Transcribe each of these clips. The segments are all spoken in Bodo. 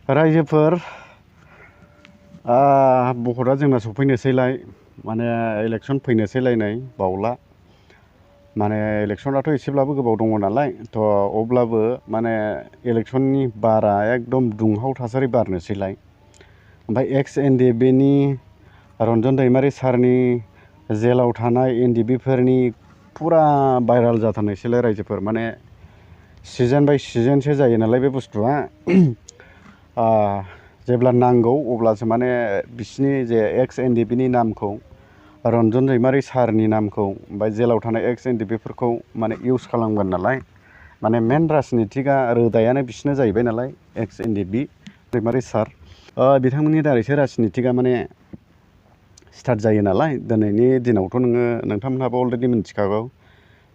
रायजोफोर भटआ जोंना सफैनोसैलाय माने इलेक्सन फैनोसैलायनाय बावला माने इलेक्सनाथ' एसेब्लाबो गोबाव दङ नालाय थ' अब्लाबो माने इलेक्सननि बारा एकदम दुंहाव थासारि बारनोसैलाय ओमफ्राय एक्स एनडिएफबि नि रन्जन दैमारि सारनि जेलाव थानाय एनडिएफबि फोरनि फुरा भाइराल जाथारनोसैलाय रायजोफोर माने सिजन बाय सिजनसो जायो नालाय बे बुस्थुआ जेब्ला नांगौ अब्लासो माने बिसिनि जे एक्स एनडिएफबि नि नामखौ रन्जन दैमारि सारनि नामखौ ओमफ्राय जेलाव थानाय एक्स एनडिएफबि माने इउज खालामगोन नालाय माने मेन राजनितिकआ रोदायानो बिसिनो जाहैबाय नालाय एक्स एनडिएफबि दैमारि सार बिथांमोननि दारैसो राजनितिकआ माने स्टार्ट जायो नालाय दिनैनि दिनावथ' नोंथांमोनहाबो अलरेडि मिथिखागौ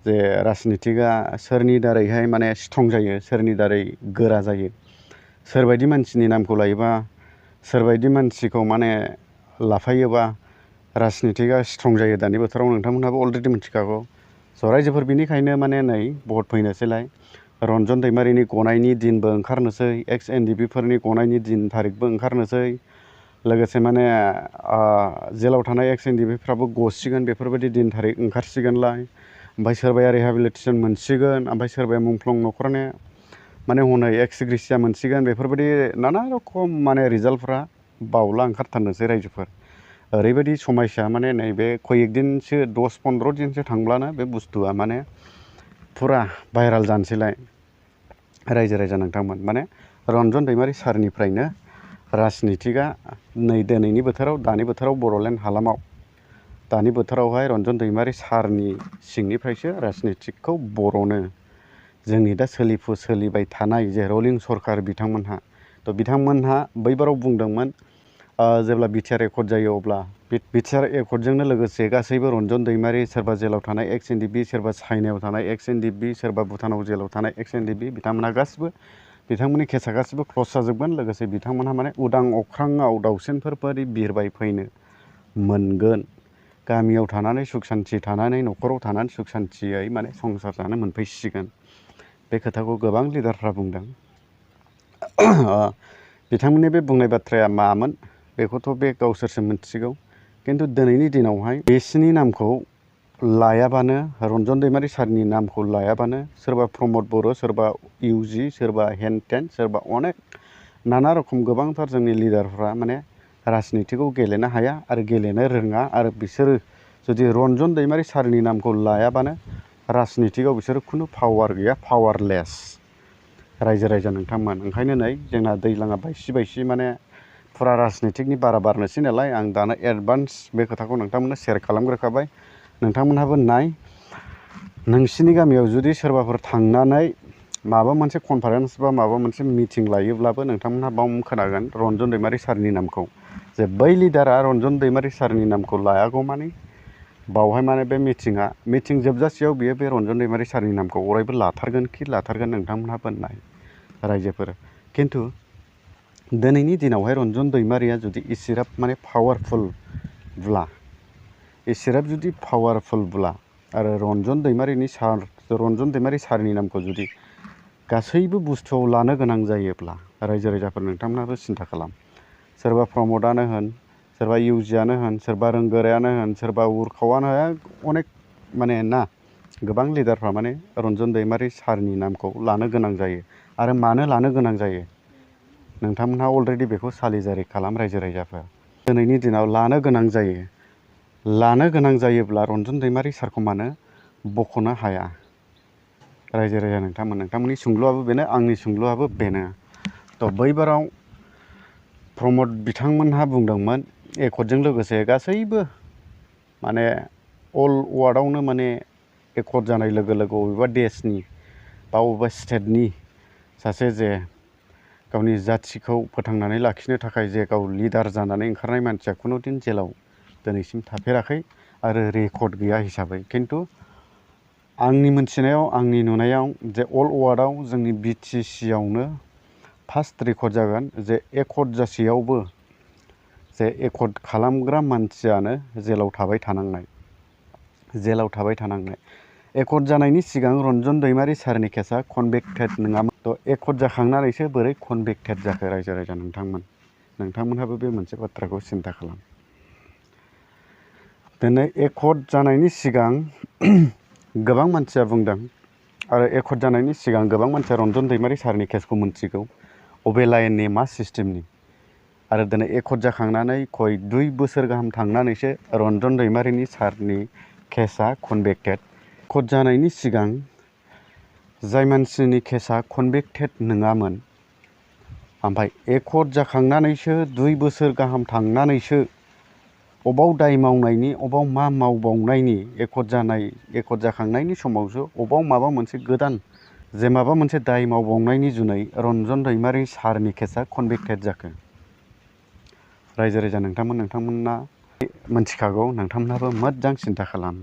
जे राजनितिकआ सोरनि दारैहाय माने स्ट्रं जायो सोरनि दारै गोरा जायो सोरबायदि मानसिनि नामखौ लायोबा सोरबायदि मानसिखौ माने लाफायोबा राजनितिकआ स्ट्रं जायो दानि बोथोराव नोंथांमोनहाबो अलरेडि मिथिखागौ स' रायजोफोर बिनिखायनो माने नै भट फैनोसैलाय रन्जन दैमारिनि गनायनि दिनबो ओंखारनोसै एक्स एनडिएफबि फोरनि गनायनि दिन थारिखबो ओंखारनोसै लोगोसे माने जेलाव थानाय एक्स एनडिएफबि फ्राबो गसिगोन बेफोरबायदि दिन थारिख ओंखारसिगोनलाय ओमफ्राय सोरबाया रिहेबिलिटेसन मोनसिगोन ओमफ्राय सोरबाया मुंख्लं न'खरने माने हनै एक्स ग्रेसिया मोनसिगोन बेफोरबायदि नाना रखम माने रिजाल्टफ्रा बावला ओंखारथारनोसै रायजोफोर ओरैबायदि समयसा माने नैबे कयेक दिनसो 10-15 दिनसो थांब्लानो बे बुस्थुआ माने फुरा भाइराल जानोसैलाय रायजो राजा नोंथांमोन माने रन्जन दैमारि सारनिफ्रायनो राजनितिकआ नै दिनैनि बोथोराव दानि बोथोराव बड'लेण्ड हालामाव दानि बोथोरावहाय रन्जन दैमारि सारनि सिंनिफ्रायसो राजनितिकखौ बर'नो जोंनि दा सोलिबाय थानाय जे रलिं सरखार बिथांमोनहा थ' बिथांमोनहा बैबाराव बुंदोंमोन जेब्ला बिटिआर एकर्ड जायो अब्ला बिटिआर एकर्डजोंनो लोगोसे गासैबो रन्जन दैमारि सोरबा जेलाव थानाय एक्स एनडिएफबि सोरबा चाइनायाव थानाय एक्स एनडिएफबि सोरबा भुटानाव जेलाव थानाय एक्स एनडिएफबि बिथांमोनहा गासिबो बिथांमोननि केसा गासिबो क्ल'ज जाजोबगोन लोगोसे बिथांमोनहा माने उदां अख्राङाव दाउसिनफोर बायदि बिरबाय फैनो मोनगोन गामियाव थानानै सुख सान्थि थानानै न'खराव थानानै सुख सान्थियै माने संसार जानो मोनफैसिगोन बे खोथाखौ गोबां लिडारफ्रा बुंदों बिथांमोननि बे बुंनाय बाथ्राया मामोन बेखौथ' बे गावसोरसो मिथिगौ खिन्थु दिनैनि दिनावहाय बिसिनि नामखौ लायाबानो रन्जन दैमारि सारनि नामखौ लायाबानो सोरबा प्रमद बर' सोरबा इउजि सोरबा हेन टेन सोरबा अनेक नाना रखम गोबांथार जोंनि लिडारफ्रा माने राजनितिकखौ गेलेनो हाया आरो गेलेनो रोङा आरो बिसोरो जुदि रन्जन दैमारि सारनि नामखौ लायाबानो राजनितिकआव बिसोरो खुनु पावार गैया पावारलेस रायजो राजा नोंथांमोन ओंखायनो नै जोंना दैज्लाङा बायसि माने फुरा राजनितिकनि बारा बारनोसै नालाय आं दानो एडभान्स बे खोथाखौ नोंथांमोननो शेयार खालामग्रोखाबाय नोंथांमोनहाबो नाय नोंसिनि गामियाव जुदि सोरबाफोर थांनानै माबा मोनसे कनफारेन्स बा माबा मोनसे मिटिं लायोब्लाबो नोंथांमोनहा बाव खोनागोन रन्जन दैमारि सारनि नामखौ जे बै लिडारा रन्जन दैमारि सारनि नामखौ लायागौमानि बावहाय माने बे मिटिं जोबजासेयाव बियो बे रन्जन दैमारि सारनि नामखौ अरायबो लाथारगोन नोंथांमोनहाबो नाय रायजोफोर खिन्थु दिनैनि दिनावहाय रन्जन दैमारिया जुदि इसिग्राब माने पावारफुलब्ला आरो रन्जन दैमारि सारनि नामखौ जुदि गासैबो बुस्थुआव लानो गोनां जायोब्ला रायजो राजाफोर नोंथांमोनाबो सिन्था खालाम सोरबा प्रमदआनो होन सोरबा इउजिआनो होन सोरबा रोंगोरायानो होन सोरबा उरखावानो अनेक माने ना गोबां लिडारफ्रा माने रन्जन दैमारि सारनि नामखौ लानो गोनां जायो आरो मानो लानो गोनां जायो नोंथांमोनहा अलरेडि बेखौ सालिजारि खालाम रायजो राजाफोर दिनैनि दिनाव लानो गोनां जायोब्ला रन्जन दैमारि सारखौ मानो बख'नो हाया रायजो राजा नोंथांमोननि सोंलुआबो बेनो आंनि सोंलुआबो बेनो थ' बैबाराव प्रमद बिथांमोनहा बुंदोंमोन एकर्डजों लोगोसे गासैबो माने अल वार्ल्डआवनो माने एकर्ड जानाय लोगो लोगो बबेबा देशनि बा बबेबा स्टेटनि सासे जे गावनि जाथिखौ फोथांनानै लाखिनो थाखाय जे गाव लिडार जानानै ओंखारनाय मानसिया खुनु दिन जेलाव दिनैसिम थाफेराखै आरो रेकर्ड गैया हिसाबै खिन्थु आंनि मोनथिनायाव आंनि नुनायाव जे अल वार्ल्डआव जोंनि BTCआवनो फार्स्ट रेकर्ड जागोन जे एकर्ड जासेयावबो जे एकर्ड खालामग्रा मानसियानो जेलाव थाबाय थानांनाय एकर्ड जानायनि सिगां रन्जन दैमारि सारनि केसा कनभिक्टेड नङामोन। थ' एकर्ड जाखांनानैसो बोरै कनभिक्टेड जाखो रायजो राजा नोंथांमोनहाबो बे मोनसे बाथ्राखौ सिन्था खालाम। दिनै एकर्ड जानायनि सिगां गोबां मानसिया बुंदों आरो एकर्ड जानायनि सिगां गोबां मानसिया रन्जन दैमारि सारनि केसखौ मिन्थिगौ अबे लाइननि मा सिस्टेमनि। आरो दिनै एकर्ड जाखांनानै 2 बोसोर गाहाम थांनानैसो रन्जन दैमारिनि सारनि केसा कनभिक्टेड। एकर्ड जानायनि सिगां जाय मानसिनि केसा कनभिक्टेड नङामोन ओमफ्राय एकर्ड जाखांनानैसो 2 बोसोर गाहाम थांनानैसो अबाव दाय मावनायनि अबाव मा मावबावनायनि एकर्ड जाखांनायनि समावसो अबाव माबा मोनसे गोदान जे माबा मोनसे दाय मावबावनायनि जुनै रन्जन दैमारि सारनि केसा कनभिक्टेड जाखो। रायजो राजा नोंथांमोना मिथिखागौ, नोंथांमोनहाबो मोजां सिन्था खालाम।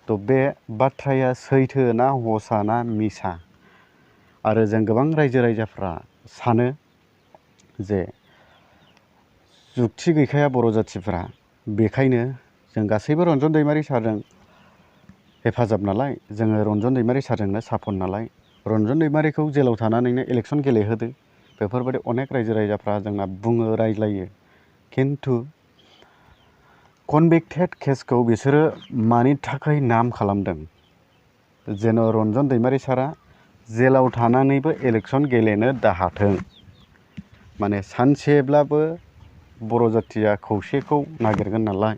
थ' बे बाथ्राया सैथो ना हसा ना मिसा। आरो जों गोबां रायजो राजाफ्रा सानो जे जुक्ति गैखाया बर' जाथिफ्रा, बेखायनो जों गासैबो रन्जन दैमारि सारजों हेफाजाब नालाय, जोङो रन्जन दैमारि सारजोंनो सापर्ट नालाय, रन्जन दैमारिखौ जेलाव थानानैनो इलेक्सन गेलेहोदो बेफोरबायदि अनेक रायजो राजाफ्रा जोंना बुङो, रायज्लायो। खिन्थु कनभिक्टेड केसखौ बिसोरो मानि थाखाय नाम खालामदों जेन' रन्जन दैमारि सारा जेलाव थानानैबो इलेक्सन गेलेनो दाहाथों। माने सानसेब्लाबो बर' जाथिया खौसेखौ नागिरगोन नालाय,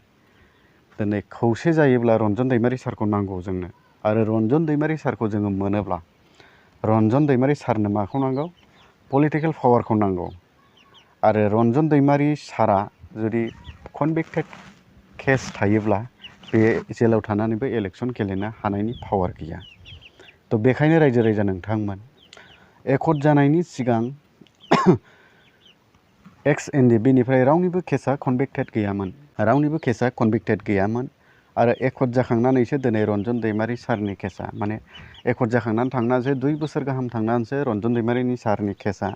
दिनै खौसे जायोब्ला रन्जन दैमारि सारखौ नांगौ जोंनो। आरो रन्जन दैमारि सारखौ जोङो मोनोब्ला रन्जन दैमारि सारनो माखौ नांगौ? पलिटिकेल पावारखौ नांगौ। आरो रन्जन दैमारि सारा जुदि कनभिक्टेड केस थायोब्ला बे जेलाव थानानैबो इलेक्सन गेलेनो हानायनि पावार गैया। थ' बेखायनो रायजो राजा नोंथांमोन, एकर्ड जानायनि सिगां XNDP-निफ्राय रावनिबो केसा कनभिक्टेड गैयामोन। आरो एकर्ड जाखांनानैसो दिनै रन्जन दैमारि सारनि केसा, माने एकर्ड जाखांनानै थांनानैसो 2 बोसोर गाहाम थांनानैसो रन्जन दैमारिनि सारनि केसा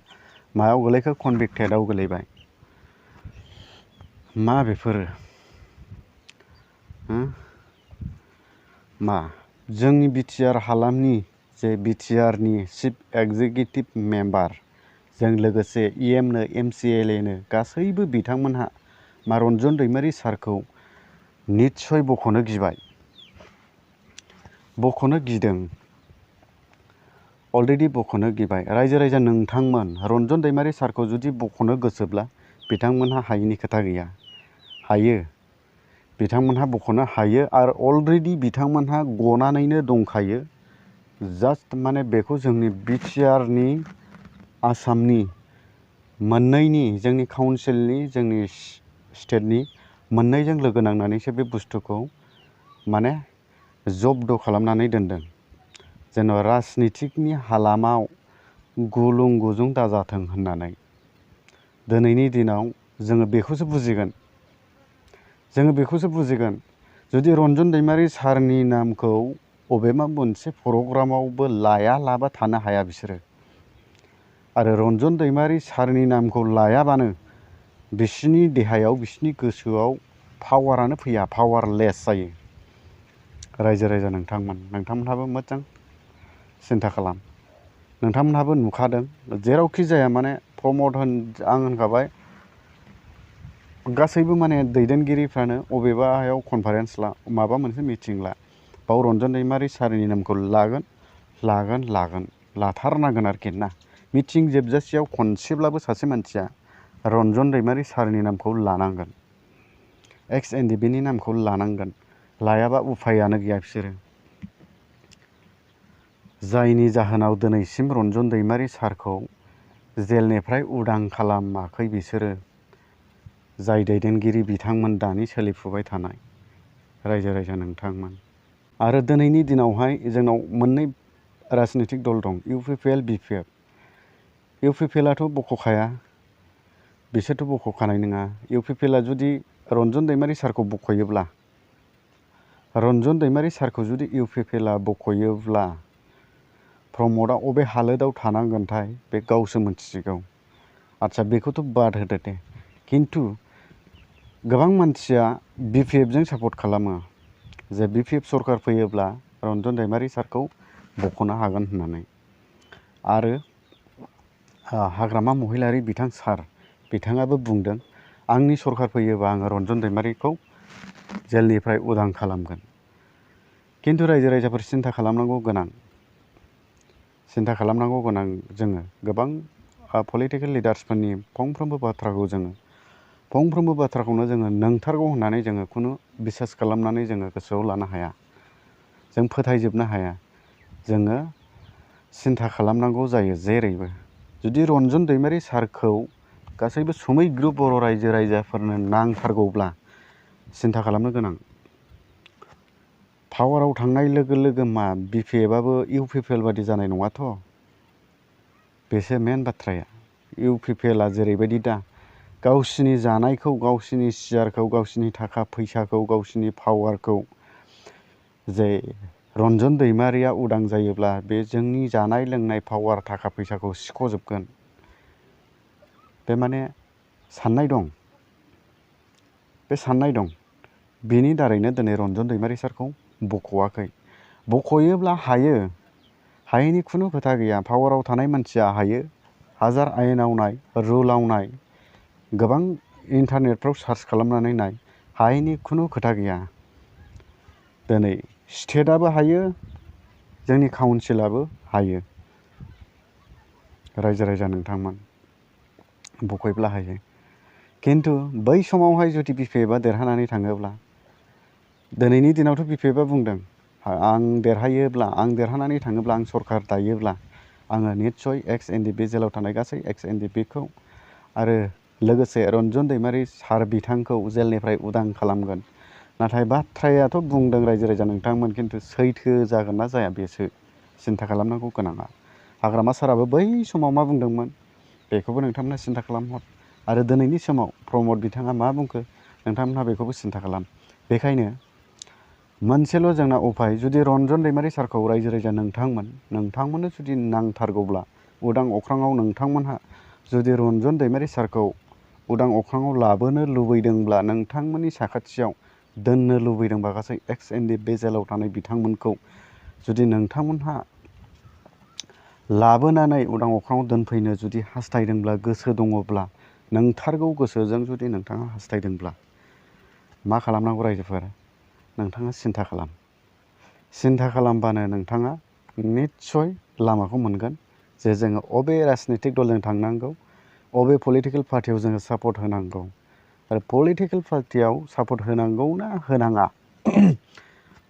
मायाव गोलैखो? कनभिक्टेडआव गोलैबाय। मा बेफोरो? मा जोंनि बिटिआर हालामनि जे बिटिआरनि चिफ एक्जिकिउटिभ मेम्बार, जों लोगोसे EMनो MCLAनो गासैबो बिथांमोनहा मा रन्जन दैमारि सारखौ निस्सय बख'नो गिदों। अलरेडि बख'नो गिबाय। रायजो राजा नोंथांमोन, रन्जन दैमारि सारखौ जुदि बख'नो गोसोब्ला बिथांमोनहा हायिनि खोथा गैया। हायो, बिथांमोनहा बख'नो हायो आरो अलरेडि बिथांमोनहा गनानैनो दंखायो। जास्ट माने बेखौ जोंनि बिटिआरनि आसामनि मोननैनि, जोंनि काउन्सिलनि जोंनि स्टेटनि मोननैजों लोगो नांनानैसो बे बुस्थुखौ माने जब्द खालामनानै दोनदों। जेन' राजनितिकनि हालामाव गुलुं गुजुं दाजाथों होननानै। दिनैनि दिनाव जोङो बेखौसो बुजिगोन। जुदि रन्जन दैमारि सारनि नामखौ अबेबा मोनसे प्रग्रामावबो लायालाबा थानो हाया बिसोरो। आरो रन्जन दैमारि सारनि नामखौ लायाबानो बिसिनि देहायाव, बिसिनि गोसोआव पावारानो फैया, पावारलेस जायो। रायजो राजा नोंथांमोनहाबो मोजां सिन्था खालाम। नोंथांमोनहाबो नुखादों, जेरावखि जाया माने प्रमद आं होनखाबाय, गासैबो माने दैदेनगिरिफ्रानो अबेबायाव कनफारेन्स माबा मोनसे मिटिं बाव रन्जन दैमारि सारनि नामखौ लाथारनांगोन आरोखि ना। मिटिं जोबजासेयाव खनसेब्लाबो सासे मानसिया रन्जन दैमारि सारनि नामखौ लानांगोन, XNDP-नि नामखौ लानांगोन। लायाबा उफायानो गैया बिसोरो। जायनि जाहोनाव दिनैसिम रन्जन दैमारि सारखौ जेलनिफ्राय उदां खालामाखै बिसोरो, जाय दैदेनगिरि बिथांमोन दानि सोलिफुबाय थानाय रायजो राजा नोंथांमोन। आरो दिनैनि दिनावहाय जोंनाव मोननै राजनितिक दल दं, UPPL, BPF। UPPLआथ' बख'खाया, बिसोरथ' बख'खानाय नङा। UPPLआ जुदि रन्जन दैमारि सारखौ बख'योब्ला UPPLआ बख'योब्ला प्रमदआ अबे हालोदाव थानांगोनथाय बे गावसो मिथिसिगौ। आदसा बेखौथ' बाद होदो दे, खिन्थु गोबां मानसिया BPF जों सापर्ट खालामो जे BPF सरकार फैयोब्ला रन्जन दैमारि सारखौ बख'नो हागोन होननानै। आरो हाग्रामा महिलारि बिथां सार बिथाङाबो बुंदों आंनि सरखार फैयोबा आङो रन्जन दैमारिखौ जेलनिफ्राय उदां खालामगोन। खिन्थु रायजो राजाफोर सिन्था खालामनांगौ गोनां जोङो गोबां पलिटिकेल लिडार्सफोरनि फंफ्रोमबो बाथ्राखौनो जोङो नंथारगौ होननानै जोङो खुनु बिसास खालामनानै जोङो गोसोआव लानो हाया, जों फोथायजोबनो हाया। जोङो सिन्था खालामनांगौ जायो जेरैबो। जुदि रन्जन दैमारि सारखौ गासैबो सुमैग्रु बर' रायजो राजाफोरनो नांथारगौब्ला सिन्था खालामनो गोनां। पावाराव थांनाय लोगो लोगो मा BPFआबो UPPL बादि जानाय नङाथ'। बेसो मेन बाथ्राया। UPPLआ जेरैबायदि दा गावसिनि जानायखौ, गावसिनि सियारखौ, गावसिनि थाखा फैसाखौ, गावसिनि पावारखौ जे रन्जन दैमारिया उदां जायोब्ला बे जोंनि जानाय लोंनाय पावार थाखा फैसाखौ सिख'जोबगोन। बे माने साननाय दं। बे साननाय दं। बेनि दारैनो दिनै रन्जन दैमारि सारखौ बख'वाखै। बख'योब्ला हायो, हायैनि खुनु खोथा गैया। पावाराव थानाय मानसिया हायो। हाजार आयेनाव नाय, रुलाव नाय, गोबां इन्टारनेटफ्राव सार्च खालामनानै नाय, हायैनि खुनु खोथा गैया। दिनै स्टेटआबो हायो, जोंनि काउन्सिलाबो हायो। रायजो राजा नोंथांमोन बख'योब्ला हायो। खिन्थु बै समावहाय जुदि BPFआ देरहानानै थाङोब्ला, दिनैनि दिनावथ' BPFआ बुंदों आं देरहानानै थाङोब्ला, आं सरखार दायोब्ला आङो निस्सय ex-NDP जेलाव थानाय गासै ex-NDPखौ आरो लोगोसे रन्जन दैमारि सार बिथांखौ जेलनिफ्राय उदां खालामगोन। नाथाय बाथ्रायाथ' बुंदों रायजो राजा नोंथांमोन, खिन्थु सैथो जागोन ना जाया बेसो सिन्था खालामनांगौ गोनाङा। हाग्रामा साराबो बै समाव मा बुंदोंमोन बेखौबो नोंथांमोना सिन्था खालामहर। आरो दिनैनि समाव प्रमद बिथाङा मा बुंखो नोंथांमोनहा बेखौबो सिन्था खालाम। बेखायनो मोनसेल' जोंना उपाय, जुदि रन्जन दैमारि सारखौ रायजो राजा नोंथांमोननो जुदि नांथारगौब्ला, उदां अख्राङाव नोंथांमोनहा जुदि रन्जन दैमारि सारखौ उदां अख्राङाव लाबोनो लुबैदोंब्ला, नोंथांमोननि साखाथियाव दोननो लुबैदोंबा, गासै ex-NDP जेलाव थानाय बिथांमोनखौ जुदि नोंथांमोनहा लाबोनानै उदां अख्राङाव दोनफैनो जुदि हास्थायदोंब्ला, गोसो दङब्ला, नोंथारगौ गोसोजों जुदि नोंथाङा हास्थायदोंब्ला, मा खालामनांगौ रायजोफोर, नोंथाङा सिन्था खालाम। सिन्था खालामबानो नोंथाङा निस्सय लामाखौ मोनगोन जे जोङो अबे राजनितिक दलजों थांनांगौ, अबे पलिटिकेल पार्टियाव जोङो सापर्ट होनांगौ, आरो पलिटिकेल पार्टियाव सापर्ट होनांगौ ना होनाङा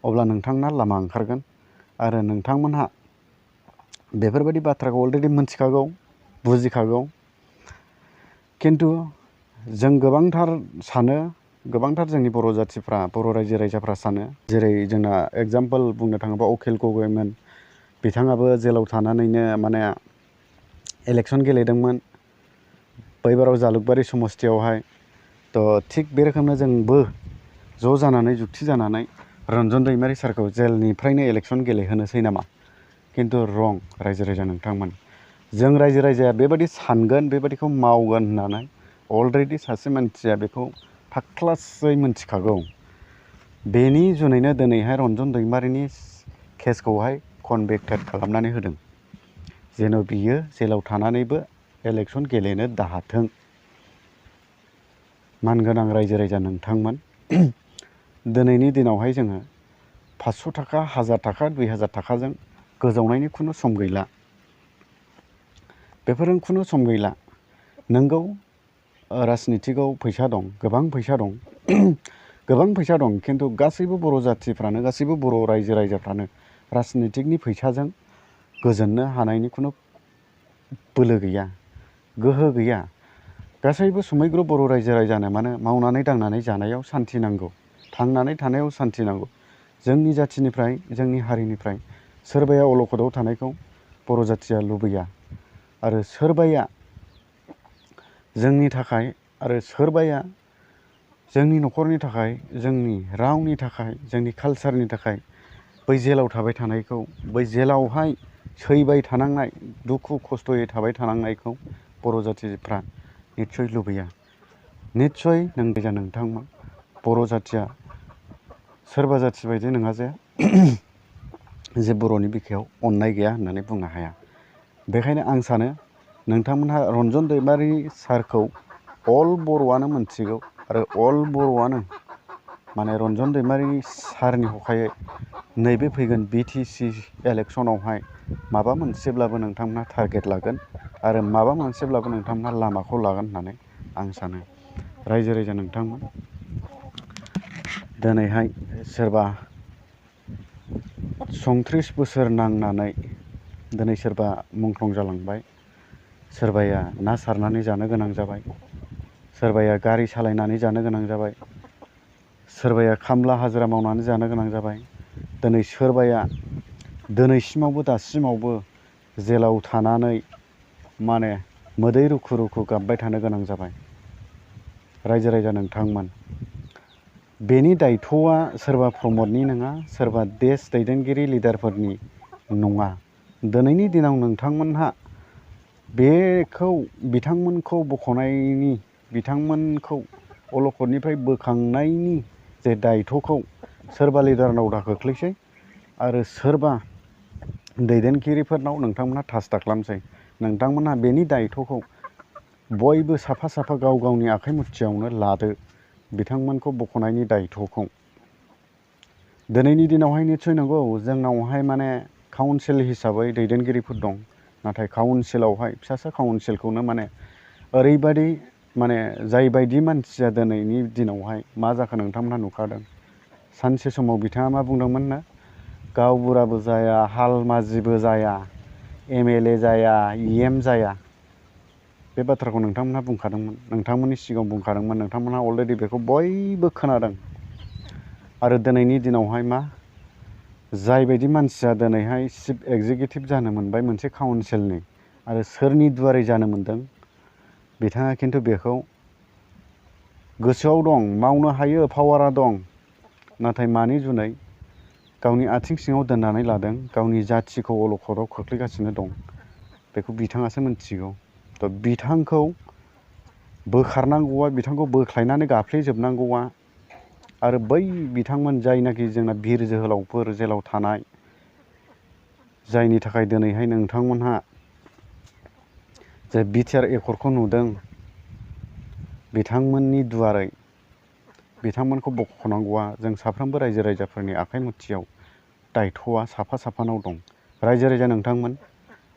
अब्ला नोंथांना लामा ओंखारगोन। आरो नोंथांमोनहा बेफोरबायदि बाथ्राखौ अलरेडि मोनथिखागौ, बुजिखागौ। खिन्थु जों गोबांथार जोंनि बर' जाथिफ्रा, बर' रायजो राजाफ्रा सानो, जेरै जोंना एगजाम्पोल बुंनो थाङोबा अखिल गगैमोन बिथाङाबो जेलाव थानानैनो माने इलेक्सन गेलेदोंमोन बैबाराव जालुकबारि समस्तियावहाय। थ' थिग बे रोखोमनो जोंबो ज' जानानै जुक्ति जानानै रन्जन दैमारि सारखौ जेलनिफ्रायनो इलेक्सन गेलेहोनोसै नामा? खिन्थु रं रायजो राजा नोंथांमोन। जों रायजो राजाया बेबायदि सानगोन, बेबायदिखौ मावगोन होननानै अलरेडि सासे मानसिया बेखौ फाक्लासै मिथिखागौ। बेनि जुनैनो दिनैहाय रन्जन दैमारिनि केसखौहाय कनभिक्टेड खालामनानै होदों, जेन' बियो जेलाव थानानैबो इलेक्सन गेलेनो दाहाथों। मानगोनां रायजो राजा नोंथांमोन, दिनैनि दिनावहाय जोङो 500 थाखा, 1000 थाखा, 2000 थाखाजों गोजावनायनि खुनु सम गैला। बेफोरजों खुनु सम गैला। नोंगौ राजनितिकआव फैसा दं, गोबां फैसा दं, गोबां फैसा दं। खिन्थु गासैबो बर' जाथिफ्रानो, गासैबो बर' रायजो राजाफ्रानो राजनितिकनि फैसाजों गोजोननो हानायनि खुनु बोलो गैया, गोहो गैया। गासैबो सुमैग्रु बर' रायजो राजानो मानो मावनानै दांनानै जानायाव सान्थि नांगौ, थांनानै थानायाव सान्थि नांगौ। जोंनि जाथिनिफ्राय, जोंनि हारिनिफ्राय सोरबाया अलखदाव थानायखौ बर' जाथिया लुबैया, आरो सोरबाया जोंनि थाखाय, आरो सोरबाया जोंनि न'खरनि थाखाय, जोंनि रावनि थाखाय, जोंनि कालसारनि थाखाय बै जेलाव थाबाय थानायखौ, बै जेलावहाय सैबाय थानांनाय, दुखु खस्थ'यै थाबाय थानांनायखौ बर' जाथिफ्रा निस्सय लुबैया। निस्सय नोंथांमोन बर' जाथिया सोरबा जाथि बायदि नङा जे जे बर'नि बिखायाव अननाय गैया होननानै बुंनो हाया। बेखायनो आं सानो नोंथांमोनहा रन्जन दैमारि सारखौ अल बर'आनो मोनथिगौ आरो अल बर'आनो माने रन्जन दैमारि सारनि हखायै नैबे फैगोन BTC इलेक्सनावहाय माबा मोनसेब्लाबो नोंथांमोनहा टारगेट लागोन आरो माबा मोनसेब्लाबो नोंथांमोनहा लामाखौ लागोन होननानै आं सानो। रायजो राजा नोंथांमोन, दिनैहाय सोरबा 34 बोसोर नांनानै दिनै सोरबा मुंख्लं जालांबाय, सोरबाया ना सारनानै जानो गोनां जाबाय, सोरबाया गारि सालायनानै जानो गोनां जाबाय, सोरबाया खामला हाजिरा मावनानै जानो गोनां जाबाय, दिनै सोरबाया दिनैसिमावबो दासिमावबो जेलाव थानानै माने मोदै रुखु रुखु गाबबाय थानो गोनां जाबाय। रायजो राजा नोंथांमोन, बेनि दायथ'आ सोरबा प्रमदनि नङा, सोरबा देश दैदेनगिरि लिडारफोरनि नङा। दिनैनि दिनाव नोंथांमोनहा बेखौ बिथांमोनखौ बख'नायनि, बिथांमोनखौ अलखदनिफ्राय बोखांनायनि जे दायथ'खौ सोरबा लिडारनाव दा खोख्लैसै आरो सोरबा दैदेनगिरिफोरनाव नोंथांमोनहा थासथा खालामसै। नोंथांमोनहा बेनि दायथ'खौ बयबो साफा साफा गाव गावनि आखाइ मुथियावनो लादो, बिथांमोनखौ बख'नायनि दायथ'खौ। दिनैनि दिनावहाय निस्सय नंगौ, जोंनावहाय माने काउन्सिल हिसाबै दैदेनगिरिफोर दं, नाथाय काउन्सिलावहाय फिसासा काउन्सिलखौनो माने ओरैबायदि माने जायबायदि मानसिया दिनैनि दिनावहाय मा जाखो नोंथांमोनहा नुखादों। सानसे समाव बिथाङा मा बुंदोंमोननो, गावबुराबो जाया, हालमाजिबो जाया, MLA जाया, EM जाया। बे बाथ्राखौ नोंथांमोनहा बुंखादोंमोन, नोंथांमोननि सिगाङाव बुंखादोंमोन, नोंथांमोनहा अलरेडि बेखौ बयबो खोनादों। आरो दिनैनि दिनावहाय मा, जायबायदि मानसिया दिनैहाय चिफ एक्जिकिउटिभ जानो मोनबाय मोनसे काउन्सिलनि आरो सोरनि दुवारै जानो मोनदों, बिथाङा खिन्थु बेखौ गोसोआव दं, मावनो हायो, पावारा दं, नाथाय मानि जुनै गावनि आथिं सिङाव दोननानै लादों, गावनि जाथिखौ अलखदाव खोख्लैगासिनो दं, बेखौ बिथाङासो मिथिगौ। थ' बिथांखौ बोखारनांगौआ, बिथांखौ बोख्लायनानै गाफ्लेजोबनांगौआ आरो बै बिथांमोन जायनाखि जोंना बिर जोहोलावफोर जेलाव थानाय, जायनि थाखाय दिनैहाय नोंथांमोनहा जे बिटिआर एकर्डखौ नुदों, बिथांमोननि दुवारै बिथांमोनखौ बख'नांगौआ जों साफ्रोमबो रायजो राजाफोरनि आखाइ मुथियाव दायथ'आ साफा साफानाव दं। रायजो राजा नोंथांमोन,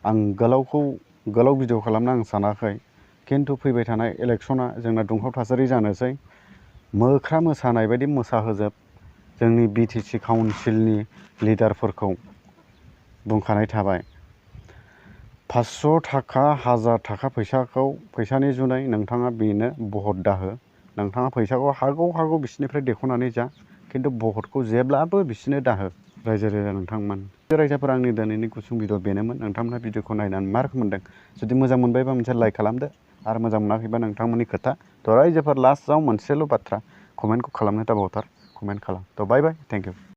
आं गोलाव भिडिअ खालामनो आं सानाखै, खिन्थु फैबाय थानाय इलेक्सना जोंना दुंहाव थासारि जानोसै, मोख्रा मोसानाय बायदि मोसाहोजोब जोंनि BTC काउन्सिलनि लिडारफोरखौ बुंखानाय थाबाय। 500 थाखा 1000 थाखा फैसानि जुनै नोंथाङा बेनो भट दाहो, नोंथाङा फैसाखौ हागौ बिसोरनिफ्राय देख'नानै जा, खिन्थु भटखौ जेब्लाबो बिसोरनो दाहो। रायजो राजा नोंथांमोन, रायजोफोरा आंनि दिनैनि गुसुं भिडिअ बेनोमोन। नोंथांमोनहा भिडिअखौ नायनानै मा रोखोम मोनदों? जुदि मोजां मोनबायबा मोनसे लाइक खालामदो आरो मोजां मोनाखैबा नोंथांमोननि खोथा। थ' रायजोफोर, लास्टआव मोनसेल' बाथ्रा, कमेन्टखौ खालामनो दाबावथार, कमेन्ट खालाम। थ' बाय बाय, थेंक इउ।